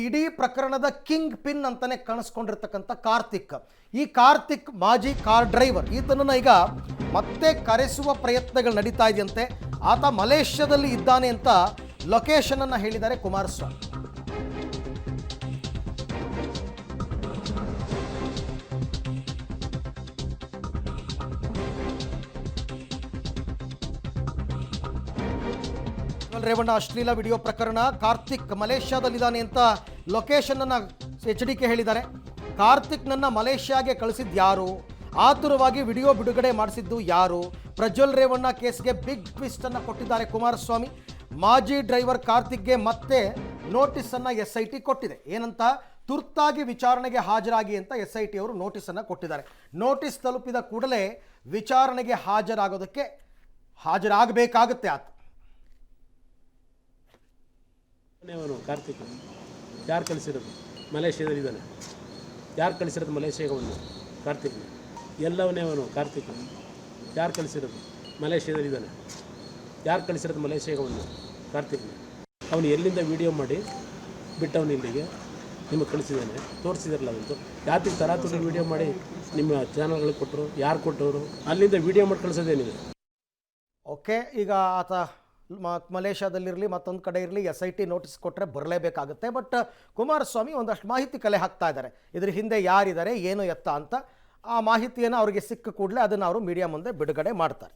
ಇಡೀ ಪ್ರಕರಣದ king pin ಅಂತಾನೆ ಕಾಣಿಸ್ಕೊಂಡಿರ್ತಕ್ಕಂಥ ಕಾರ್ತಿಕ್. ಈ ಕಾರ್ತಿಕ್ ಮಾಜಿ ಕಾರ್ ಡ್ರೈವರ್. ಈತನನ್ನು ಈಗ ಮತ್ತೆ ಕರೆಸುವ ಪ್ರಯತ್ನಗಳು ನಡೀತಾ ಇದೆಯಂತೆ. ಆತ ಮಲೇಷ್ಯಾದಲ್ಲಿ ಇದ್ದಾನೆ ಅಂತ ಲೊಕೇಶನ್ ಅನ್ನು ಹೇಳಿದ್ದಾರೆ ಕುಮಾರಸ್ವಾಮಿ. ರೇವಣ್ಣ ಅಶ್ಲೀಲ ವಿಡಿಯೋ ಪ್ರಕರಣ, ಕಾರ್ತಿಕ್ ಮಲೇಷ್ಯಾದಲ್ಲಿದ್ದಾನೆ ಅಂತ ಲೊಕೇಶನ್ ಅನ್ನು HDK ಹೇಳಿದ್ದಾರೆ. ಕಾರ್ತಿಕ್ನನ್ನ ಮಲೇಷ್ಯಾಗೆ ಕಳಿಸಿದ್ದು ಯಾರು, ಆತುರವಾಗಿ ವಿಡಿಯೋ ಬಿಡುಗಡೆ ಮಾಡಿಸಿದ್ದು ಯಾರು, ಪ್ರಜ್ವಲ್ ರೇವಣ್ಣ ಕೇಸ್ಗೆ ಬಿಗ್ ಟ್ವಿಸ್ಟ್ ಅನ್ನು ಕೊಟ್ಟಿದ್ದಾರೆ ಕುಮಾರಸ್ವಾಮಿ. ಮಾಜಿ ಡ್ರೈವರ್ ಕಾರ್ತಿಕ್ಗೆ ಮತ್ತೆ ನೋಟಿಸ್ ಅನ್ನು SIT ಕೊಟ್ಟಿದೆ. ಏನಂತ, ತುರ್ತಾಗಿ ವಿಚಾರಣೆಗೆ ಹಾಜರಾಗಿ ಅಂತ SIT ಅವರು ನೋಟಿಸ್ ಅನ್ನು ಕೊಟ್ಟಿದ್ದಾರೆ. ನೋಟಿಸ್ ತಲುಪಿದ ಕೂಡಲೇ ವಿಚಾರಣೆಗೆ ಹಾಜರಾಗಬೇಕಾಗುತ್ತೆ ಆತ. ಕಾರ್ತಿಕ್ ಯಾರು ಕಳಿಸಿರೋದು? ಮಲೇಷ್ಯಾದಲ್ಲಿದ್ದಾನೆ. ಯಾರು ಕಳಿಸಿರೋದು ಮಲೇಷ್ಯಾಗೆ? ಅವನು ಕಾರ್ತಿಕ್ ಎಲ್ಲವನ್ನೇ ಅವನು ಕಾರ್ತಿಕ್ ಯಾರು ಕಳಿಸಿರೋದು? ಮಲೇಷ್ಯಾದಲ್ಲಿದ್ದಾನೆ. ಯಾರು ಕಳಿಸಿರೋದು ಮಲೇಷ್ಯಾಗೆ? ಅವನು ಕಾರ್ತಿಕ್ ಅವನು ಎಲ್ಲಿಂದ ವೀಡಿಯೋ ಮಾಡಿ ಬಿಟ್ಟವನು ಇಲ್ಲಿಗೆ ನಿಮಗೆ ಕಳಿಸಿದ್ದಾನೆ, ತೋರಿಸಿದಾರಲ್ಲ. ಅದಂತೂ ಯಾತಿಗೆ ತರಾತುರಿ ವೀಡಿಯೋ ಮಾಡಿ ನಿಮ್ಮ ಚಾನಲ್ಗಳಿಗೆ ಕೊಟ್ಟರು? ಯಾರು ಕೊಟ್ಟವರು? ಅಲ್ಲಿಂದ ವೀಡಿಯೋ ಮಾಡಿ ಕಳಿಸೋದೇನಿದೆ? ಓಕೆ, ಈಗ ಆತ ಮಲೇಷ್ಯಾದಲ್ಲಿರಲಿ ಮತ್ತೊಂದು ಕಡೆ ಇರಲಿ SIT ನೋಟಿಸ್ ಕೊಟ್ಟರೆ ಬರಲೇಬೇಕಾಗುತ್ತೆ. ಬಟ್ ಕುಮಾರಸ್ವಾಮಿ ಒಂದಷ್ಟು ಮಾಹಿತಿ ಕಲೆ ಹಾಕ್ತಾ ಇದ್ದಾರೆ. ಇದ್ರ ಹಿಂದೆ ಯಾರಿದ್ದಾರೆ, ಏನು ಎತ್ತ ಅಂತ. ಆ ಮಾಹಿತಿಯನ್ನು ಅವರಿಗೆ ಸಿಕ್ಕ ಕೂಡಲೇ ಅದನ್ನು ಅವರು ಮೀಡಿಯಾ ಮುಂದೆ ಬಿಡುಗಡೆ ಮಾಡ್ತಾರೆ.